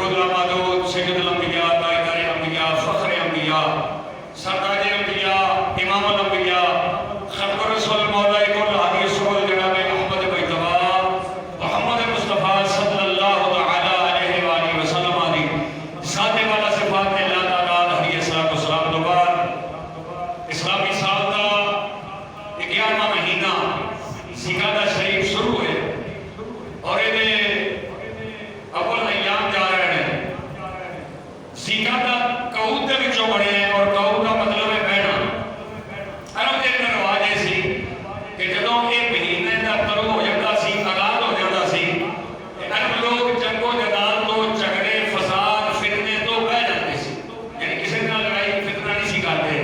درود آمادود سید الانبیاء تاجدار انبیاء فخر انبیاء سرتاج انبیاء امام الانبیاء خلق رسول مولا کل ہادی سبل جناب احمد مجتبی محمد مصطفیٰ صلی اللہ تعالی علیہ وآلہ وسلم علی ذات والا صفات اللہ تعالی علیہ السلام تو بعد اسلامی سال کا 11واں مہینہ ذیقعدہ شریف شروع ہے اور یہ اول ایام جا رہے ہیں ذیقعدہ قعود دے وچوں بنے ہیں اور قعود کا مطلب ہے بہنا عرب دے اندر رواج ہے سی کہ جدوں یہ مہینے دا طلوع ہو جاتا سی آغاز ہو جاتا سی عرب لوگ جنگ و جدال تو جھگڑے فساد فتنے تو بہ جاتے سی یعنی کسی نال لڑائی فتنہ نہیں سی کرتے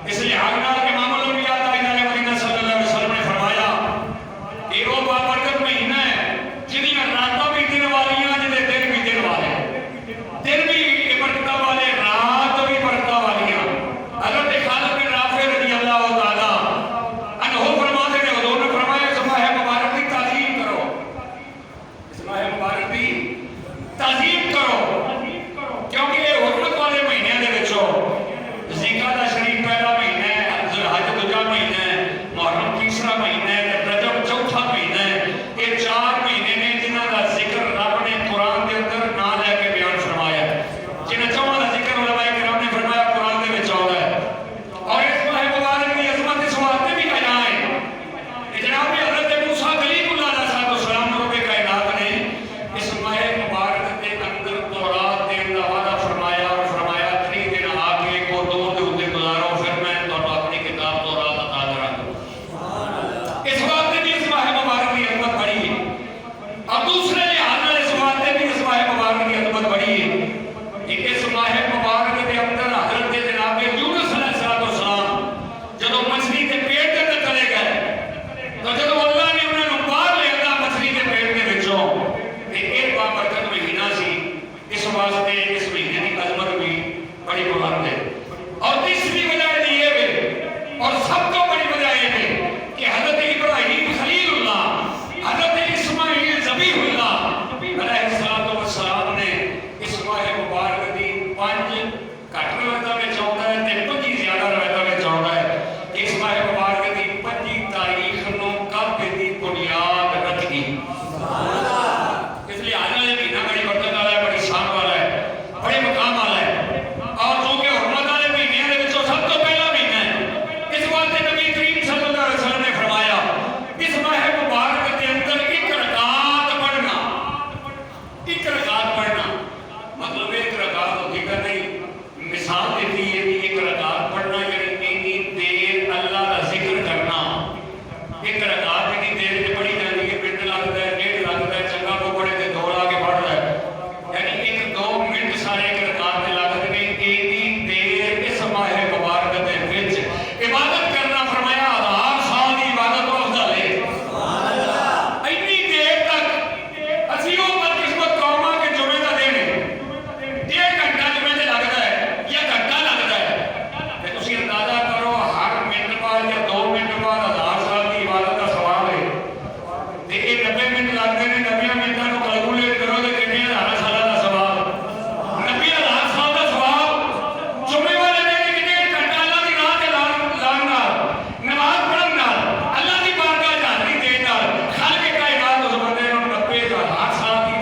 اس لحاظ نال امام الانبیاء تاجدار مدینہ صلی اللہ علیہ وسلم نے فرمایا کہ وہ بابرکت مہینہ ہے جنہاں راتوں بھی دن والیاں جنہیں دن بھی دن والے دن بھی برکتہ والے رات بھی برکتہ والیاں حضرت خالد بن رافع رضی اللہ تعالیٰ عنہ فرماتے ہیں حضور نے فرمایا اس ماہ مبارک کی تعظیم کرو اس ماہ مبارک کی تعظیم کرو کیونکہ یہ حرمت والے مہینے دے وچوں ذیقعدہ شریف پہلا مہینہ ہے ذوالحج دوجا مہینہ ہے محرم تیسرا مہینہ ہے رجب چوتھا مہینہ ہے یہ 4 مہینے نے جنہاں دا ذکر رب نے قرآن دے اندر نہ لے کے بیان فرمایا ہے جنہاں چواں دا ذکر علماء کرام نے فرمایا قرآن دے وچ آندا ہے اور اس ماہ مبارک کی عظمت اس واسطے بھی بیان ہے کہ جناب حضرت موسیٰ کلیم اللہ علیہ السلام رب کائنات نے اس ماہ مبارک دے اندر تورات دے اندر وعدہ فرمایا اور فرمایا 3 دن آ کے کو 2 دے اوتے گزارو پھر میں تانوں اپنی کتاب تورات عطا کراں گا اس واسطے بھی اس ماہ مبارک کی عظمت بڑی ہے اور دوسرے لحاظ نال اس واسطے بھی اس ماہ مبارک کی عظمت بڑی ہے کہ اس ماہ مبارک کے اندر حضرت جناب یونس علیہ السلام جدوں مچھلی کے پیٹ کے اندر چلے گئے تو جدوں اللہ نے انہاں نوں باہر لے آیا مچھلی کے پیٹ کے وچوں کہ یہ بابرکت مہینہ سی اس واسطے اس مہینے کی عظمت بھی بڑی بلند ہے اور تیسری وجہ یہ ہے اور سب تو بڑی وجہ یہ ہے کہ حضرت ابراہیم خلیل اللہ حضرت اسماعیل ذبیح اللہ علیہ السلام نے اس ماہ مبارک دی 5 گھٹ روایتاں وچ آوندا ہے تے 25 زیادہ روایتاں وچ آوندا ہے کہ اس ماہ مبارک دی 25 تاریخ نوں کعبے دی بنیاد رکھی اس لیے آج یہ مہینہ بڑی برکت والا ہے بڑی شان والا ہے بڑے مقام والا ہے اور چونکہ حرمت والے مہینے دے وچوں سب تو پہلا مہینہ ہے اس واسطے نبی کریم صلی اللہ علیہ وسلم نے فرمایا اس ماہ مبارک کے اندر ایک رکعت پڑھنا مطلب ایک رکعت ہوتی کہ نہیں مثال دیتی ہے کہ ایک رکعت پڑھنا یعنی اتنی دیر اللہ کا ذکر کرنا ایک رکعت اتنی دیر سے پڑھی جاتی ہے منٹ لگتا ہے 1.5 لگتا ہے چنگا کو پڑھے تو 2 لا کے پڑھتا ہے یعنی 1-2 منٹ سارے ایک رکعت میں لگتے ہیں اتنی دیر اس ماہ مبارک کے وچ عبادت کرنا فرمایا 1000 سال کی عبادت تو افضل ہے اتنی دیر تک اسی وہ بدقسمت قوماں کے جمعے کا دن ہے 1.5 گھنٹہ جمعے سے لگتا ہے یا گھنٹہ لگتا ہے کہ تسی اندازہ کرو ہر منٹ بعد یا 2 منٹ بعد 1000 سال کی عبادت کا ثواب ہے تے یہ 90 منٹ لگتے ہیں 90 منٹاں نوں کیلکولیٹ کرو تے کتنے 1000 سال کا ثواب 90,000 سال کا ثواب جمعے والے دن کتنے گھنٹہ اللہ کی راہ تے لان نال نماز پڑھن نال اللہ کی بارگاہ حاضری دین نال خالق کائنات اس بندے نوں 90,000 سال کی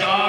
4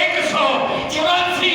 184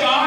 4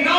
9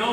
9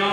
9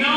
9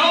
9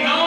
9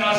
10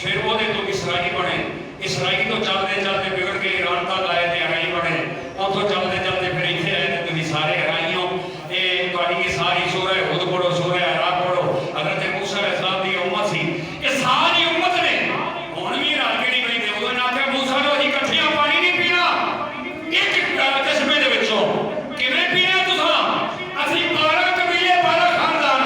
پھر وہ تو اسرائیل بنے، اسرائیل تو چلتے چلتے بگڑ کے ایران تک آئے تو ارائی بنے، اتوں چلتے چلتے پھر اتنے آئے تو تھی سارے ارائیوں یہ ساری سورہ ہود پڑھو، سورہ اعراف پڑھو، حضرت موسیٰ علیہ السلام کی امت سی، یہ ساری امت نے ہوں بھی رل کے نہیں پہ انہوں نے آخیا موسیٰ نے وہی کٹھیاں پانی نہیں پینا ایک چشمے دے وچوں کیویں پینا تساں اسی 12 قبیلے 12 خاندان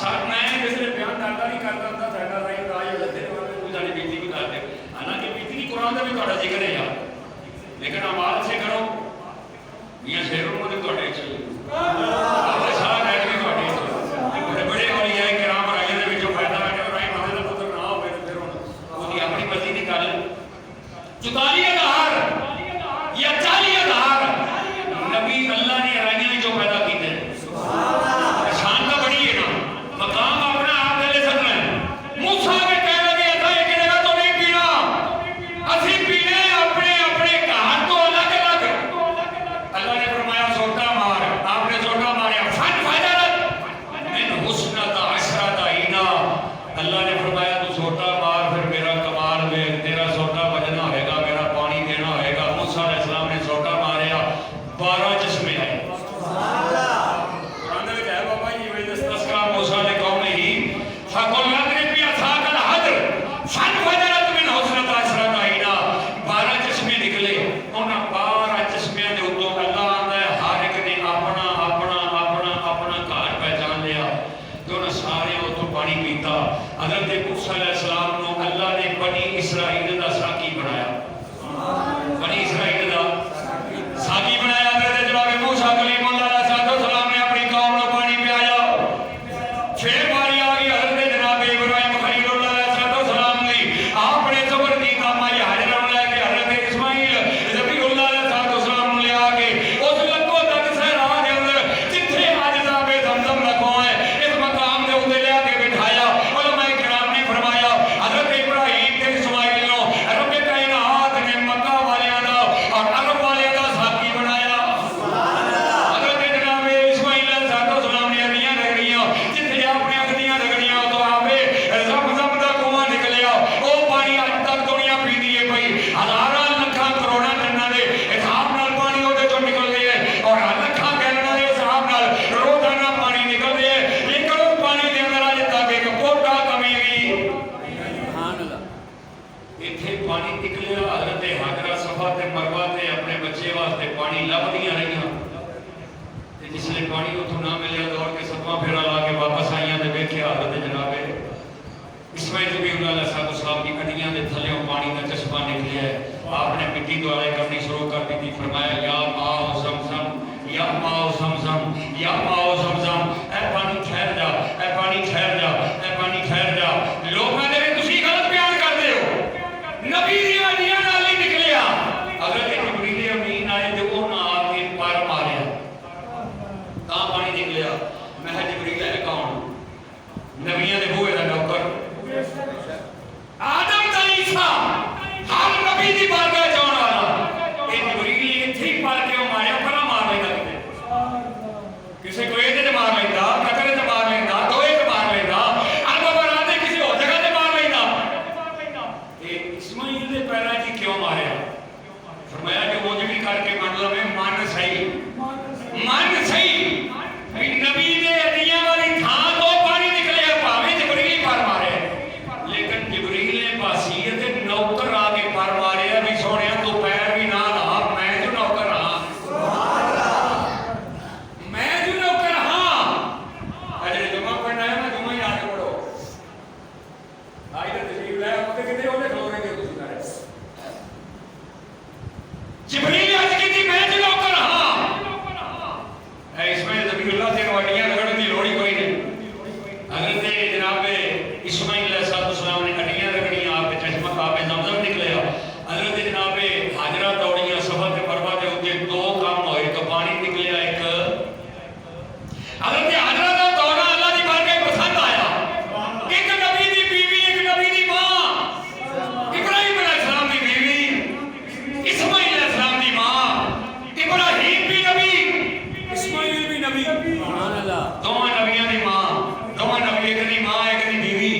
سر میں کسی نے بیان کرتا نہیں کرتا ہوندا ساڈا رائی راج ہو جاتے کوئی ساری بیٹی بھی کرتے حالانکہ بیٹی قرآن کا بھی تھوڑا ذکر ہے یار لیکن عمال سے کرو میاں شیروں کو تو تھوڑے چاہیے آپ سارا نیٹ بھی تھوڑے بڑے بڑے اولیاء کرام رائے دے وچوں فائدہ ہے کہ رائی مانے دا پتر نہ ہوے تے پھر وہ دی اپنی مرضی دی گل 44,000 یا 40,000 نبی اللہ نے رائیاں وچوں پیدا کیتے شان تو بڑی ہے نا مقام اپنا آپ دے لے سکنا ہے موسیٰ کے کہہ لگے ایسا ایک جگہ تو نہیں پینا اسی پینے اپنے اپنے گھر تو الگ الگ اللہ نے فرمایا سوٹا مار آپ نے سوٹا ماریا فن فجرت من حسنت عشرت عینا اللہ نے فرمایا تو سوٹا مار پھر میرا کمال میں تیرا سوٹا بجنا ہوئے گا میرا پانی دینا ہوئے گا موسیٰ علیہ السلام نے سوٹا ماریا 12 چشمے آئے قرآن میں کہا بابا یہ وجہ استسقا موسیٰ نے قوم ہی فَقُلْ نَضْرِبْ بِعَصَاكَ الْحَجْرَ فَانْفَجَرَتْ مِنْ حُسْنَتْ عَشْرَتَ عَيْنًا 12 چشمے نکلے انہاں 12 چشمیاں دے اوتوں اللہ آندا ہے ہر ایک نے اپنا اپنا اپنا اپنا گھر پہچان لیا تے انہاں سارے اوتوں پانی پیتا حضرت موسیٰ علیہ السلام نو اللہ نے بنی اسرائیل دا ساقی بنایا بنی اسرائیل دا ساقی بنایا حضرت جناب موسیٰ کلیم اللہ علیہ السلام نے اپنی قوم کو پانی پلایا پھر باری آ گئی حضرت جناب ابراہیم خلیل اللہ علیہ السلام نے آپ نے زبر دی کام آئی حجر لے کے حضرت اسماعیل ذبیح اللہ علیہ السلام لے آ کے اس لکھوں تک صحرا دے اندر جتھے اج آب زمزم لگا ہے اس مقام دے اوتے لے کے بٹھایا علماء کرام نے فرمایا حضرت ابراہیم تے اسماعیل نو رب کائنات نے مکہ والیاں دا اور عرب والیاں دا ساقی بنایا حضرت جناب اسماعیل علیہ السلام نے اگلیاں رگڑیاں جتھے اپنے اگلیاں رگڑیاں تو آوے زمزم دا کنواں نکلیا او پانی اج تک دنیا پیندی ہے بھائی ہزاراں لکھاں کروڑاں ٹناں دے حساب نال پانی اودے چوں نکلدے ہے اور لکھاں گیلناں دے حساب نال روزانہ پانی نکلدے ہے لیکن اس پانی دے اندر اج تک ایک پوٹا کمی نہیں سبحان اللہ ایتھے پانی نکلیا حضرت ہاجرہ صفا تے مروہ تے اپنے بچے واسطے پانی لبدیاں رہیاں تے جس نے پانی اتھوں نہ ملیا دوڑ کے ستواں پھیرا لا کے واپس آئیاں تے ویکھیا حضرت جناب اسماعیل ذبیح اللہ علیہ السلام کی ہڈیاں دے تھلیوں پانی کا چشمہ نکلیا ہے آپ نے مٹی دعائیں کرنی شروع کر دی تھی فرمایا یا ماء زمزم یا ماء زمزم یا ماء زمزم اے پانی ٹھہر جا اے پانی ٹھہر جا اے پانی ٹھہر جا لوگ کہتے ہیں تسی غلط بیان کرتے ہو نبی دی ہڈیاں نال نہیں نکلیا حضرت جبریل امین آئے تے انہاں آ کے پر ماریا تاں پانی نکلیا میں جبریل ہے کون نبیوں دے بوئے دا نوکر آدم تا عیسیٰ ہر نبی دی بارگاہ جان والا اے جبریل ایتھے ہی پر کے ماریا پرا مار لیندا کسے کوئی تے مار لیندا کٹڑے تے مار لیندا دوئے تے مار لیندا ارب براتے کسی ہور جگہ تے مار لیندا اے اسماعیل دے پیراں جی کیوں ماریا فرمایا کہ وہ جڑی کر کے مطلب ہے من صحیح نبی دے ہڈیاں والی تھاں تو پانی نکلیا بھاویں جبریل پر مارے لیکن جبریل نے باسیت نوکر آ کے پر ماریا بھی سونیا تو پیر بھی نہ رہا میں جو نوکر ہاں میں جو نوکر ہاں اجے جمعہ پڑھنا ہے میں جمعہ ہی آ کے پڑھو آئی تے تشریف لے اوتے کتے اوتے کھلو رہے گے تسی سارے جبریل آج کہتی میں جو نوکر ہاں اے اسماعیل ذبیح اللہ سے وڈیاں رگڑن دی لوڑ ہی کوئی نہیں حضرت جناب اسماعیل علیہ السلام نے ہڈیاں رگڑیاں آپ چشمہ آپ زمزم نکلیا حضرت جناب ہاجرہ دوڑیاں صفا تے مروہ دے اوتے دو کام ہوئے تو پانی نکلیا ایک حضرت ہاجرہ دا دورہ اللہ دی بارگاہ پسند آیا ایک نبی دی بیوی ایک نبی دی ماں ابراہیم علیہ السلام دی بیوی اسماعیل علیہ السلام دی ماں ابراہیم بھی نبی اسماعیل بھی نبی سبحان اللہ دوواں نبیاں دی ماں دوواں نبی ایک دی ماں ایک دی بیوی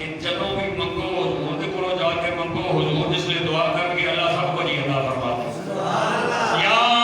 کہ جدوں بھی منگو حضور دے کولوں جا کے منگو حضور جس لیے دعا کر کے اللہ سب کو جی عطا فرما دے سبحان اللہ یا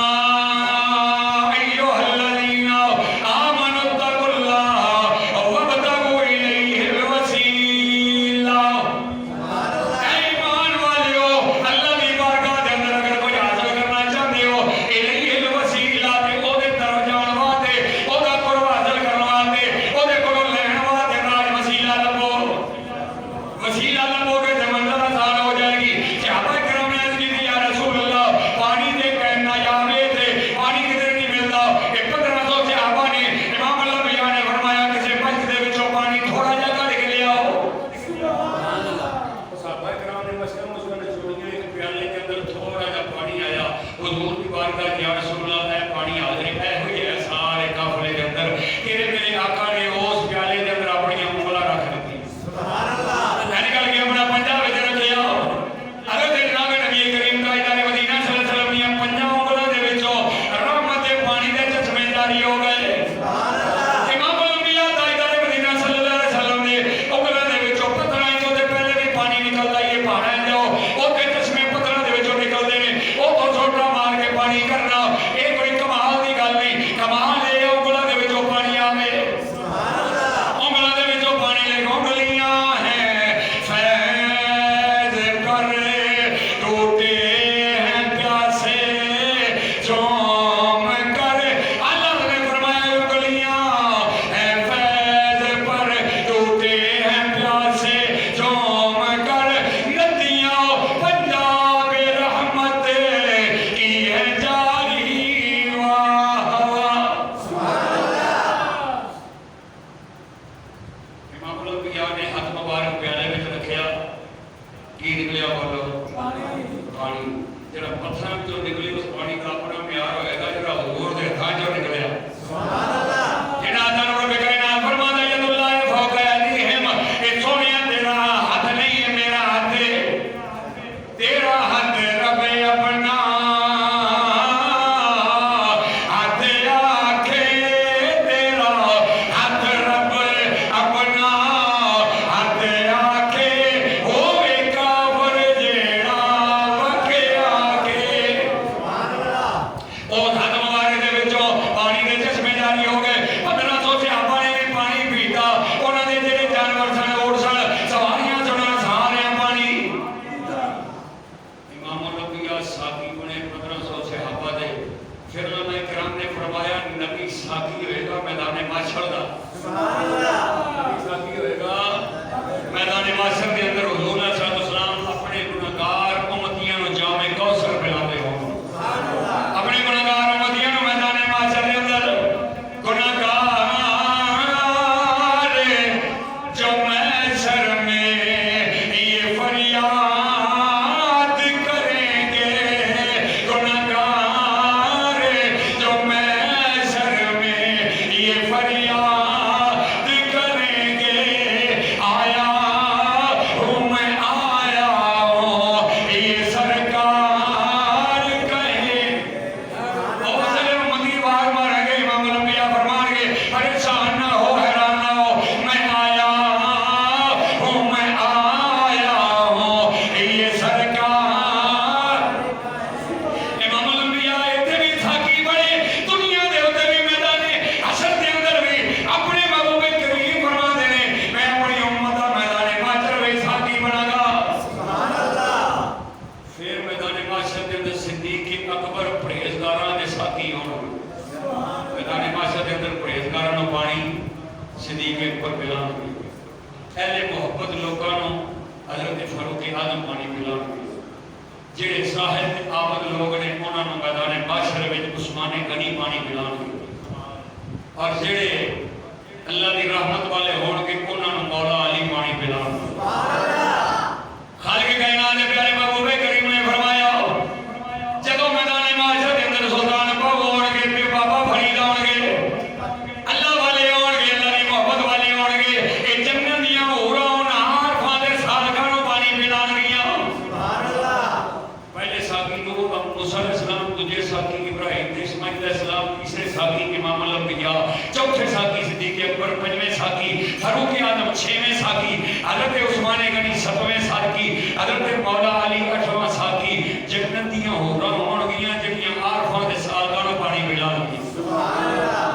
فاروق اعظم 6ویں ساقی، حضرت عثمان غنی 7ویں ساقی، حضرت مولا علی 8واں ساقی، جنتیاں ہو رہا ہون گیاں جڑیاں عارفاں دے سالگاں پانی ملا گئی. سبحان اللہ.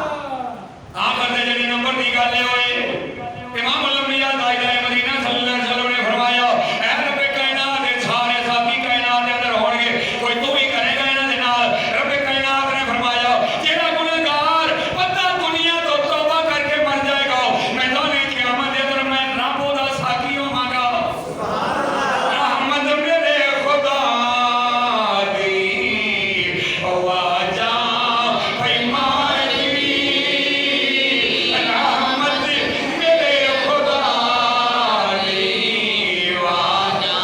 آ کر دے جڑی نمبر دی گل ہوئے امام الانبیاء تاجدار مدینہ صلی اللہ علیہ وسلم نے فرمایا اے رب کائنات دے سارے ساقی کائنات دے اندر ہون گے، کوئی تو بھی کرے گا انہاں دے نال. رب کائنات نے فرمایا جیڑا گنہگار بندہ دنیا تو توبہ کر کے مر جائے گا، میدان قیامت دے اندر میں رب دا ساقی ہوں گا. سبحان اللہ. رحمت میرے خدا دی واجا پیمان دی، رحمت میرے خدا دی واجا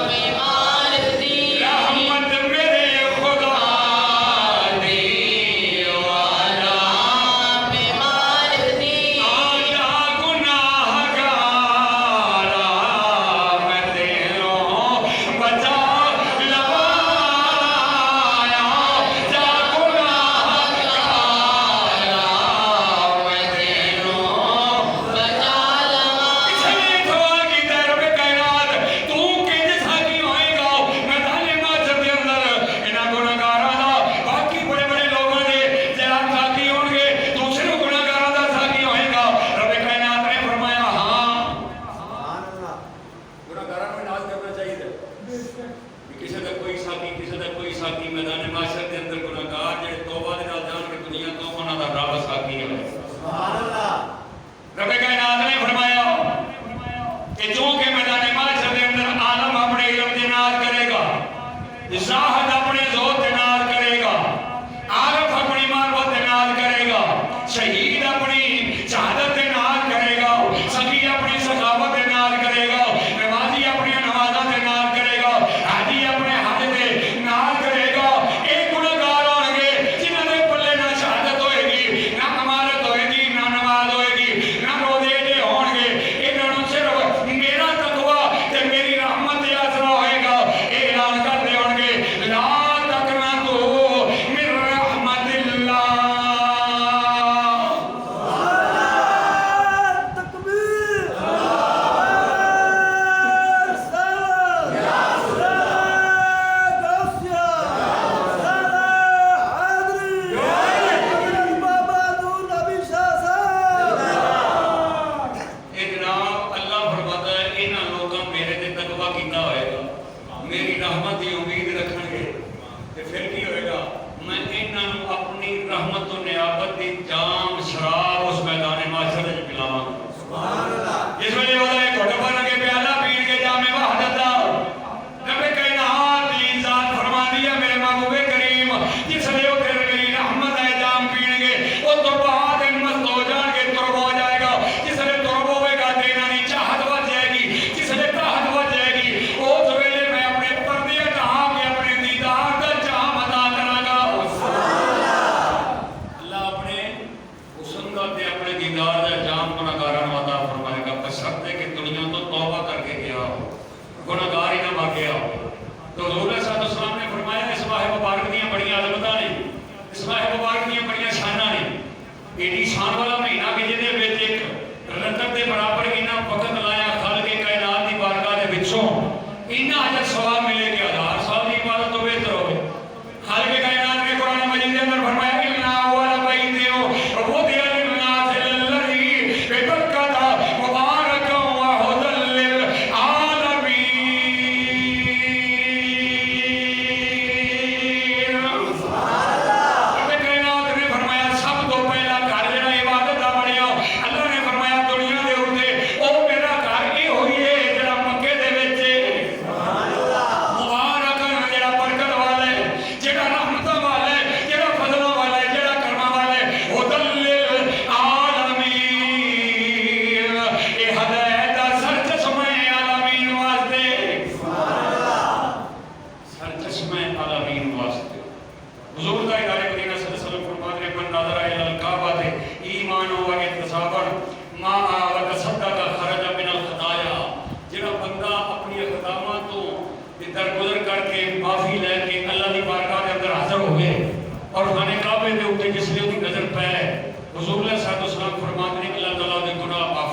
پیمان دی، رحمت میرے خدا دی واجا پیمان دی. آجا گناہگارا میں تیروں بچا لوایا، جا گناہگارا میں تیروں بچا لوایا. اس لیے دعا کی رب کائنات تو کنج ساقی ہوئے گا میدان محشر دے اندر انہاں گنہگاراں دا، باقی بڑے بڑے لوگاں دے جڑا ساقی ہون گے دوسرے گنہگاراں دا ساقی ہوئے گا. رب کائنات نے فرمایا ہاں سبحان اللہ. گنہگاراں کو ناز کرنا چاہیے کسی دا کوئی ساقی کسی دا کوئی ساقی میدان محشر دے اندر گنہگار جڑے توبہ دے نال جان کے دنیا تو انہاں دا رب ساقی ہے. سبحان اللہ. رب کائنات نے فرمایا کہ جو کہ میدان محشر دے اندر عالم اپنے علم دے نال کرے گا، زاہد اپنے ذوق دے نال کرے گا، عارف اپنی معرفت دے نال کرے گا، شہید اپنی شہادت دے نال کرے گا، سخی اپنی سخاوت دے نال کرے گا، نمازی اپنی نمازاں دے نال کرے گا، حاجی اپنے حج دے نال کرے گا. ایک گنہگار ہون گے جنہاں دے پلے نہ شہادت ہوئے گی، نہ امانت ہوئے گی، نہ نماز ہوئے گی، نہ روزے دے ہون گے. انہاں نوں صرف میرا تقوی تے میری رحمت دے آسرا ہوئے گا. اعلان کرتے ہون گے لا تقنطوا من رحمت اللہ. تکبیر. بابا دور نبی شاہ صاحب. اے جناب اللہ فرماتا ہے انہاں لوکاں میرے تے تقوی کیتا ہوئے گا، میری رحمت دی امید رکھن گے تے پھر کی ہوئے گا میں انہاں نوں اپنی رحمت و نیابت دی جام شراب اس میدان محشر وچ پلاواں گا. سبحان اللہ. جس ویلے وہ گھٹ بن کے پیالہ پین کے جام وحدت دا رب کائنات دی ذات فرماندی ہے میرے محبوب کریم جس ویلے وہ پھر میری رحمت ہے جام پین گے وہ تو بعد مست ہو جان کے ترب ہو جائے گا. جس ویلے ترب ہوئے گا تے انہاں دی چاہت ود جائے گی، جس ویلے چاہت ود جائے گی اس ویلے میں اپنے پردے ہٹا کے اپنے دیدار دا جام عطا کراں گا. اللہ اپنے حسن دا تے اپنے دیدار دا جام گنہگاراں نوں عطا فرمائے گا بشرطے کہ دنیا تو توبہ کر کے گیا ہو، گنہگار ہی نہ بن گیا ہو. تو حضور علیہ السلام نے فرمایا اس ماہ مبارک دیاں بڑیاں عظمتاں نے، اس ماہ مبارک دیاں بڑیاں شاناں نے. ایڈی شان والا مہینہ کہ جہدے وچ ایک رتب دے برابر انہاں وقت لایا خالق کائنات دی بارگاہ دے وچوں انہاں اجر ثواب ملے کہ 1000 سال دی عبادت تو بہتر ہوئے. خالق کائنات نے قرآن مجید کے اندر فرمایا کہ اِنَّا أَوَّلَ بَيْتٍ وُضِعَ لِلنَّاسِ لَلَّذِي بِبَكَّةَ مُبَارَكًا وَهُدًى لِّلْعَالَمِينَ. رب کائنات نے فرمایا سب تو پہلا گھر جڑا عبادت دا بنیا اللہ نے فرمایا دنیا دے اوتے او میرا گھر ہی ہوئی ہے جڑا مکے دے وچ سبحان اللہ. مبارکاً جڑا برکت والا ہے، جڑا رحمتاں والا ہے، جڑا فضلاں والا ہے، جڑا کرماں والا ہے. ہدی للعالمین. اے ہدایت دا سرچشمہ ہے عالمین واسطے. سبحان اللہ. سرچشمہ عالمین واسطے. حضور کا ادارے مدینہ صلی اللہ علیہ وسلم فرماتے ہیں من نظر الی الکعبۃ ایمانا و احتسابا ما وتصدق خرج من الخطایا. جڑا بندہ اپنی خطاواں تو درگزر کر کے معافی لے کے اللہ دی بارگاہ کے اندر حاضر ہوئے اور خانے کعبے دے اوپر جس نے دی نظر پے حضور علیہ السلام فرماتے ہیں اللہ تعالیٰ دے گناہ معاف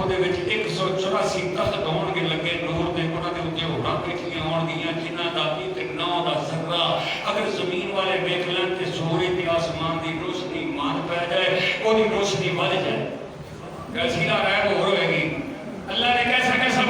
ਉਹਦੇ ਵਿੱਚ 184 ਤਖਤ ਹੋਣਗੇ ਲੱਗੇ ਨੂਰ ਦੇ ਉਹਨਾਂ ਦੇ ਉੱਤੇ ਹੋਰਾਂ ਬੈਠੀਆਂ ਹੋਣਗੀਆਂ ਜਿਨ੍ਹਾਂ ਦਾ ਇੱਕ ਨੌ ਦਾ ਜ਼ਰਾ ਅਗਰ ਜ਼ਮੀਨ ਵਾਲੇ ਵੇਖ ਲੈਣ ਤੇ ਸੂਰਜ ਤੇ ਆਸਮਾਨ ਦੀ ਰੋਸ਼ਨੀ ਮਾਨ ਪੈ ਜਾਏ ਉਹਦੀ ਰੋਸ਼ਨੀ ਵੱਧ ਜਾਏ ਕੈਸੀ ਨਾ ਰਹਿ ਹੋਰ ਹੋਏਗੀ। ਅੱਲਾਹ ਨੇ ਕੈਸਾ ਕੈਸਾ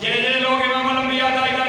ਜਿਹੜੇ ਜਿਹੜੇ ਲੋਕ ਇਮਾਮ ਅਲ-ਅੰਬਿਆ ਤਾਜਦਾਰ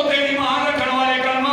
ਉੱਤੇ ਈਮਾਨ ਰੱਖਣ ਵਾਲੇ ਕਲਮਾ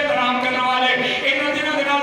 ਇਤਰਾਮ ਕਰਨ ਵਾਲੇ ਇਹਨਾਂ ਦਿਨਾਂ ਦੇ ਨਾਲ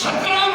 17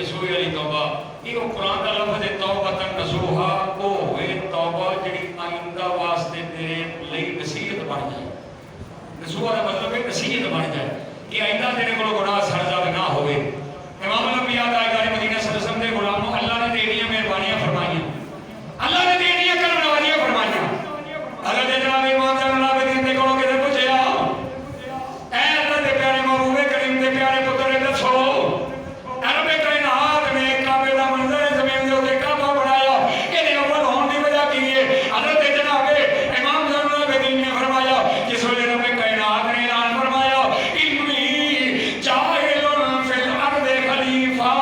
نسوح علی توبہ یہ قرآن کا لفظ ہے توبۃ نصوحا او ہوئے توبہ جڑی آئندہ واسطے تیرے لئی نصیحت بن جائے نصوحا کا مطلب ہے نصیحت بن جائے کہ آئندہ تیرے کو گناہ سرزد نہ ہوئے امام الانبیاء تاجدار مدینہ صلی اللہ علیہ وسلم دے غلاموں اللہ نے دیڑیاں مہربانیاں فرمائیاں اللہ نے دیڑیاں کرم نوازیاں فرمائیاں حضرت جناب امام زین العابدین دے کولوں کدھر پوچھیا اے اللہ دے پیارے محبوب کریم دے پیارے پتر دسو رب کائنات نے کعبے دا منظر زمین دے اوتے کعبہ بنایا اے اول ہون دی وجہ کی ہے حضرت جناب امام زین العابدین نے فرمایا جس ویلے رب کائنات نے اعلان فرمایا انی جاعل فی الارض خلیفہ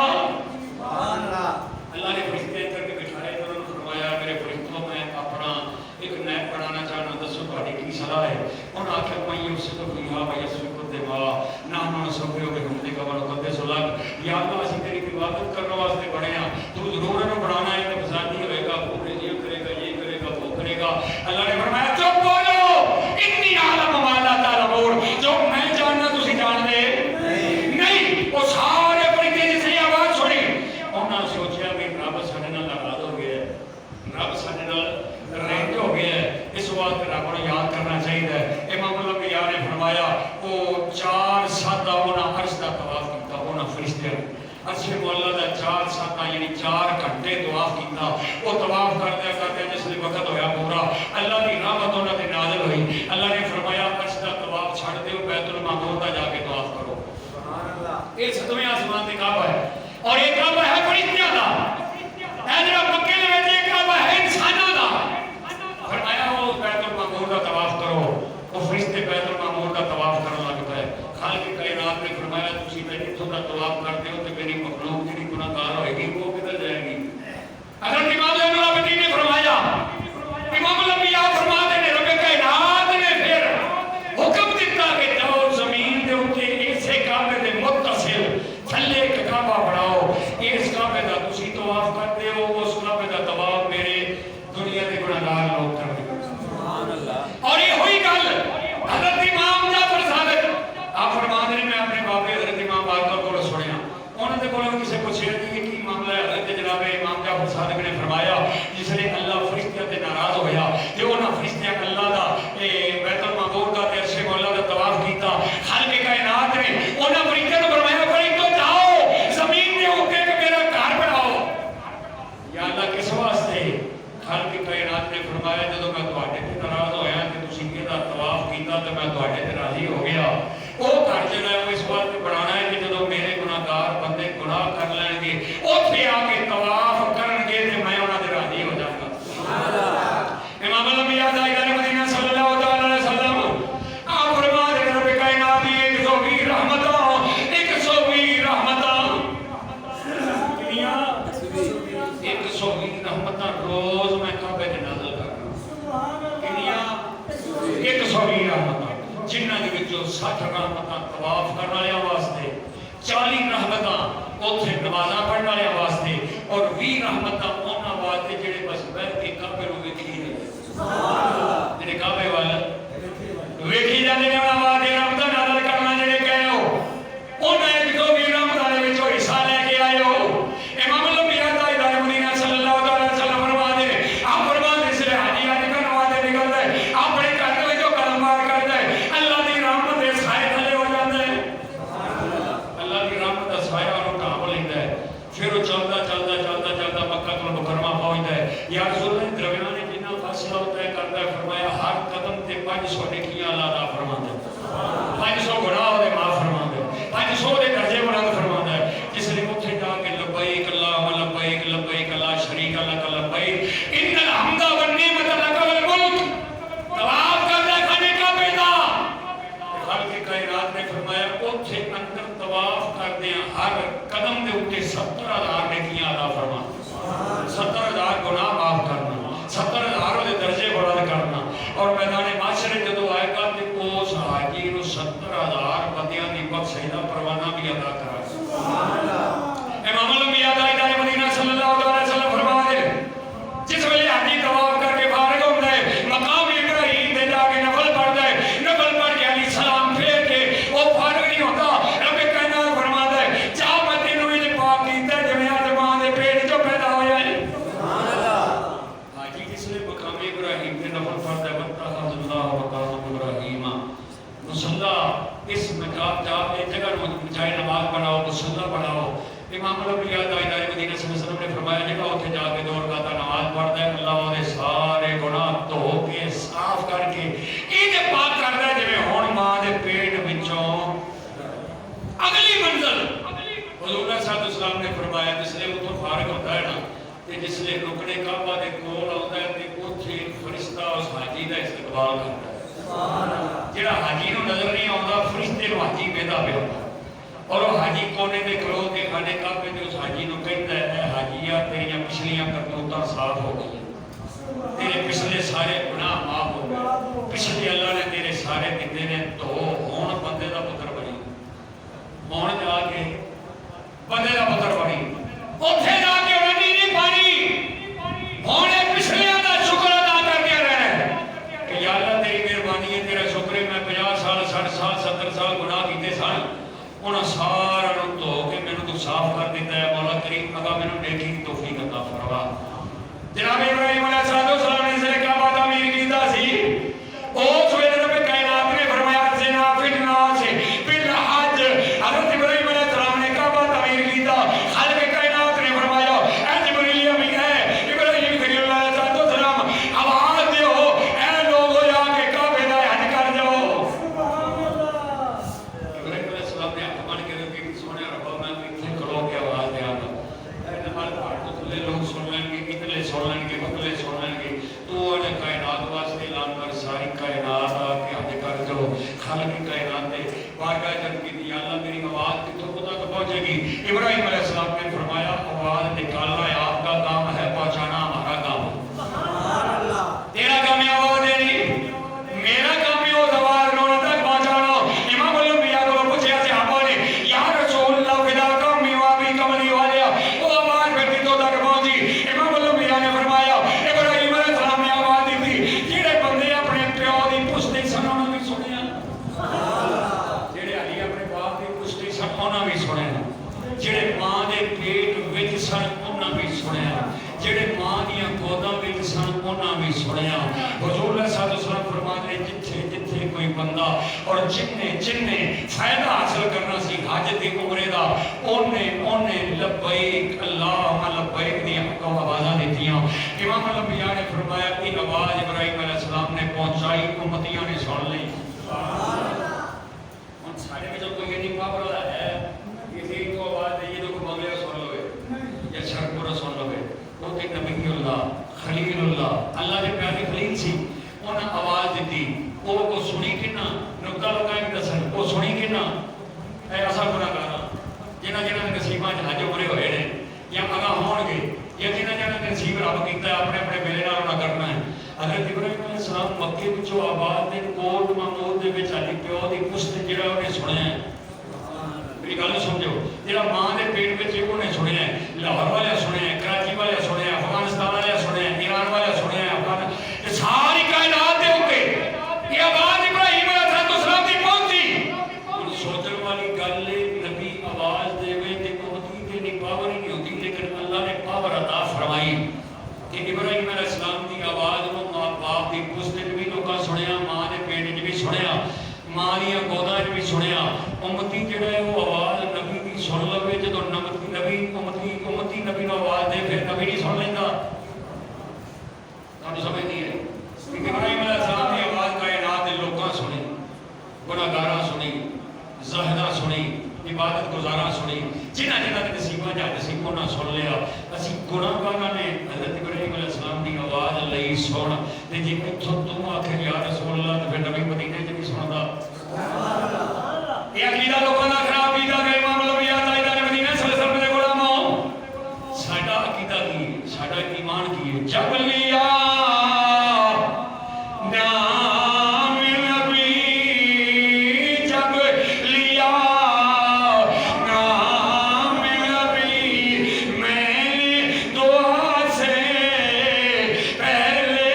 سبحان اللہ اللہ نے فرشتے کر کے بٹھائے تو انہوں نے فرمایا میرے فرشتوں میں اپنا ایک نیب بنانا چاہنا دسو تہاڈی کی صلاح ہے انہوں نے آخیا میں یوسف فیہا و یسفک الدماء نحن نسبح بحمدک و نقدس لک یا اللہ اسی تیری عبادت کرنے واسطے بنے ہیں تو ضرور انہوں بنانا ہے تو فسادی ہوئے گا وہ یہ کرے گا یہ کرے گا وہ کرے گا اللہ نے فرمایا چپ بولو انی عالم ما لا تعلمون جو میں جاننا تسی جان دے نہیں وہ سارے فرشتے جس نے آواز سنی انہوں نے سوچیا کہ رب ساڈے نال ناراض ہو گیا ہے رب ساڈے نال رنج ہو گیا ہے اس واسطے رب کو یاد کرنا چاہیے امام الانبیاء نے فرمایا وہ 4 ساتھ انہاں عرش دا طواف کیتا انہاں فرشتے عرش مولا دا 4 ساتھ یعنی 4 گھنٹے طواف کیتا وہ طواف کرتے جس نے وقت ہویا پورا اللہ کی رحمت انہاں تے نازل ہوئی اللہ نے فرمایا عرش دا طواف چھڑ دیو بیت المعمور دا جا کے طواف کرو سبحان اللہ یہ 7ویں آسمان تے کعبہ ہے اور یہ کعبہ ہے فرشتیاں دا اے جڑا مکے دے وچ یہ کعبہ ہے انساناں دا فرمایا وہ بیت المعمور کا طواف کرو وہ فرشتے بیت المعمور کا طواف کرنا لگ پئے خالق کائنات نے فرمایا تسی میں جتھوں کا طواف کرتے ہو تے میری مخلوق جڑی گناہ گار ہوئے گی وہ کدھر جائے گی حضرت امام زین العابدین نے فرمایا امام الانبیاء فرماتے ہیں رب کائنات نے پھر حکم دیتا کہ جاؤ زمین دے اوتے ایسے کعبے دے متصل تھلے ایک کعبہ بناؤ اس کعبے دا تسی طواف کرتے ہو اس کعبے دا طواف میرے دنیا دے گناہگار لوگ کرتے ہیں سبحان اللہ اور یہ ہوئی گل حضرت امام جعفر صادق آپ فرمان رہے میں اپنے بابے حضرت امام باقر کو سنیا انہوں نے بولا کسی پوچھے کہ کی معاملہ ہے حضرت جناب امام جعفر صادق نے فرمایا جس نے اللہ فرشتیاں تے ناراض ہویا کہ انہاں فرشتیاں اللہ دا بیت المعمور دا تے عرش مولا دا طواف کیتا خالق کائنات نے انہاں فرشتیاں نوں فرمایا فرشتو جاؤ زمین دے اوتے میرا گھر بناؤ یا اللہ کس واسطے خالق کائنات نے فرمایا جدوں میں تواڈے تے ناراض ہویا کہ تسی کیدا طواف کیتا تے میں تواڈے تے راضی ہو گیا وہ گھر جڑا ہے وہ اس واسطے بنانا ہے کہ جدوں میرے گناہگار بندے گناہ کر لین گے اوتھے آ کے طواف کرن گے تے میں انہاں دے راضی ہو جاؤں گا سبحان اللہ امام الانبیاء تاجدار مدینہ صلی اللہ تعالی علیہ وسلم آپ فرماتے ہیں رب کائنات کی 120 رحمتاں 120 رحمتاں کتنیاں 120 رحمتاں روز میں کعبے تے نازل کرنا کتنیاں 120 رحمتاں جنہاں دے وچوں 60 رحمتاں طواف کرن والےاں واسطے 40 رحمتاں اوتھے نمازاں پڑھن والےاں واسطے اور 20 رحمتاں انہاں واسطے جڑے بس بیٹھ کے کعبے نوں ویکھی جاندے سبحان اللہ جڑے کعبے وال ویکھی جاندے نے انہاں واسطے رحمتاں نازل کرنا جڑے کہے ہو انہاں 120 رحمتاں دے وچوں حصہ لے کے آئے ہو امام الانبیاء تاجدار مدینہ صلی اللہ علیہ وسلم فرماتے ہیں آپ فرماتے سے حاجی حج کرنے واسطے نکلدا ہے اپنے گھر دے وچوں قدم مار کردا ہے اللہ دی رحمت دے سائے تھلے ہو جاندا ہے اللہ کی رحمت دا سایہ انہوں ڈھانپ لیندا ہے پھر وہ چلدا چلدا چلدا چلدا مکہ المکرمہ پہنچدا ہے یا رسول اللہ درمیان میں جتنا فاصلہ ہوتا ہے کرتا ہے فرمایا ہر قدم تے 500 نیکیاں اللہ عطا فرماندا ہے 500 گناہ دے معاف فرماندا ہے 500 دے درجے بلند فرماندا ہے جس نے اوتھے جا کے لبیک اللہم لبیک لبیک لا شریک لک لبیک ان الحمد والنعمت لک والملک طواف کردا ہے کھانے کا پیدا خالق کائنات نے فرمایا اوتھے اندر طواف کردے ہر قدم دے اوتے 70,000 نیکیاں عطا فرما 70,000 گناہ معاف کرنا 70,000 دے درجے بلند کرنا اور میدان معاشرے جدوں آئے گا تے اس حاجی نوں 70,000 بندیاں دی بخشش دا پروانہ بھی عطا کرا سبحان اللہ امام الانبیاء تاجدار مدینہ صلی اللہ علیہ وسلم فرماتے جس ویلے حاجی طواف کر کے فارغ ہوندا ہے مقام ابراہیم تے جا کے نفل پڑھدا ہے نفل پڑھ کے علی سلام پھیر کے وہ فارغ نہیں ہوتا رب کائنات فرماتا ہے جا میں تینوں وچ پاک کیتا ہے جا ایک جگہ چاہے نماز پڑھاؤ مصلی بناؤ. امام الانبیاء تاجدار مدینہ صلی اللہ علیہ وسلم نے فرمایا جگہ اتنے جا کے 2 رکعت نماز پڑھتا ہے اللہ وہ سارے گناہ دھو کے صاف کر کے یہ پاک کرتا ہے جی ہوں ماں کے پیٹ وچوں اگلی منزل. حضور صلی اللہ علیہ وسلم نے فرمایا جس لیے وہ تو فارغ ہوتا ہے نا کہ جس لیے رکنے کعبہ کے کول آتا ہے تو اتنے فرشتہ اس حاجی کا استقبال کرتا ہے. جہاں حاجی کو نظر نہیں آتا فرشتے کو حاجی بہتا پہ ہوتا اور وہ حاجی کونے کے کھلو کے کھانے کعبے سے اس حاجی کو کہتا ہے اے حاجیہ تیریاں پچھلیاں کرتوتاں صاف ہو گئی تیرے پچھلے سارے گناہ معاف ہو گئے پچھلے اللہ نے تیرے سارے دیتے نے تو ہون بندے دا پتر بنی ہون جا کے بندے دا پتر بنی اتنے جا کے انہیں نہیں پانی ہونے پچھلیاں دا شکر ادا کر دیا رہے کہ یا اللہ تیری مہربانی ہے تیرا شکر ہے میں 50 سال 60 سال 70 سال گناہ کیتے سن انہاں سارا تو کہ میں نے تو صاف کر دیتا ہے مولا کریم اگا میں نے نیکی کی توفیق عطا فرما. جناب ابراہیم علیہ السلام نے سے کعبہ تعمیر کیتا سی اس ویلے رب کائنات نے فرمایا زنا فی الناس بالحج. حضرت ابراہیم علیہ السلام نے کعبہ تعمیر کیتا خالق کائنات نے فرمایا اے جبریل بھی ہے ابراہیم خلیل اللہ علیہ السلام آواز دیو اے لوگو جا کے کعبے دا حج کر جاؤ. ابراہیم علیہ السلام نے اپن کے رب سونے رب میں اتنے کھڑو کے آواز دیا اے نمال پاٹ تو کھلے لوگ سن لیں گے کتنے سن لیں گے بکلے سن لیں گے تو انہیں کائنات واسطے اعلان کر ساری کائنات آ کے حج کر جو خالق کائنات نے واقعہ جب کی دی اللہ میری آواز کتوں کو تک پہنچے گی. ابراہیم علیہ السلام نے فرمایا آواز نکالنا ہے آپ کا کام ہے پہنچانا ہمارا کام ہے. تیرا کام ہے آواز دینی میرا کام ہے اس آواز نو تک پہنچانا. امام الانبیاء کو پوچھے صحابہ نے یا رسول اللہ فدا کم میوابی کملی والیا وہ آواز پھر تو تک پہنچی. امام الانبیاء نے فرمایا ابراہیم علیہ السلام نے آواز دی تھی جڑے بندے اپنے پیو دی پشتی سن انہوں نے سنیا جڑے علی اپنے باپ دی پشتی سن انہوں نے سنیا جڑے ماں دے پیٹ وچ سن انہوں نے سنیا جڑے ماں دیاں گوداں وچ سن انہوں نے سنیا. حضور صلی اللہ علیہ وسلم فرماتے جتھے جتھے کوئی بندہ اور جن فائدہ حاصل کرنا سی حج دی عمرے دا اونے لبیک اللہم لبیک دی آوازاں دتیاں. امام الانبیاء نے فرمایا کہ آواز ابراہیم علیہ السلام نے پہنچائی امتیاں نے سن لی. ہن سارے وچ کوئی نہیں پاور والا ہے کسی کو آواز دئیے تو کوئی بنگلہ سن لوے یا شرپورا سن لوے وہ کہ نبی اللہ خلیل اللہ اللہ کے پیارے خلیل سی انہاں آواز دیتی وہ کو سنی کنا نقطہ لگا کے دسن وہ سنی کنا اے اسا گناہگار جنہاں جنہاں نصیباں حج عمرے ہوئے نے یا اگاں ہون گے یا جنہاں جنہاں نصیب رب کیتا ہے اپنے اپنے میلے نال نہ کرنا ہے. حضرت ابراہیم علیہ السلام مکے وچوں آواز دے کوٹ محمود دے وچ علی پیو دی پشت جڑا انہیں سنیا ہے میری گل سمجھو جڑا ماں دے پیٹ وچ انہیں سنیا ہے لاہور والے سنیا ہے کراچی والے سنیا ہے افغانستان والے سنیا ہے ایران والے سنیا ہے افغان ساری کائنات دے اوپر یہ آواز ابراہیم علیہ السلام دی پہنچی. ہن سوچن والی گل ہے نبی آواز دے وے تے کوئی تے نہیں پاور نہیں ہوندی لیکن اللہ نے پاور عطا فرمائی کہ ابراہیم علیہ السلام دی آواز نو ماں باپ دی پشت وچ بھی لوکاں سنیا ماں دے پیٹ وچ بھی سنیا ماں دیاں گوداں وچ بھی سنیا. امتی جڑا ہے وہ آواز نبی دی سن لوے جدوں نبی امتی نبی نو آواز دے پھر نبی نہیں سن لیندا. تانوں سمجھ نہیں ہے کہ ابراہیم علیہ السلام دی آواز کائنات دے لوکاں سنی گناہگاراں سنی زاہداں سنی عبادت گزاراں سنی جنہاں جنہاں دے نصیباں جا نصیب انہاں سن لیا. اسی گناہگاراں نے حضرت ابراہیم علیہ السلام دی آواز لئی سن تے جے اتھوں تم آکھے یا رسول اللہ تے پھر نبی مدینے چ نہیں سندا. یہ عقیدہ لوگوں کا خراب کیتا گیا. امام الانبیاء تاجدار مدینہ صلی اللہ علیہ وسلم دے غلاموں ساڈا عقیدہ کی ہے ساڈا ایمان کی ہے. جب لیا نام نبی جب لیا نام نبی میں نے دعا سے پہلے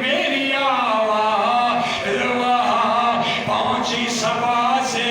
میری آواز وہاں پہنچی سبا سے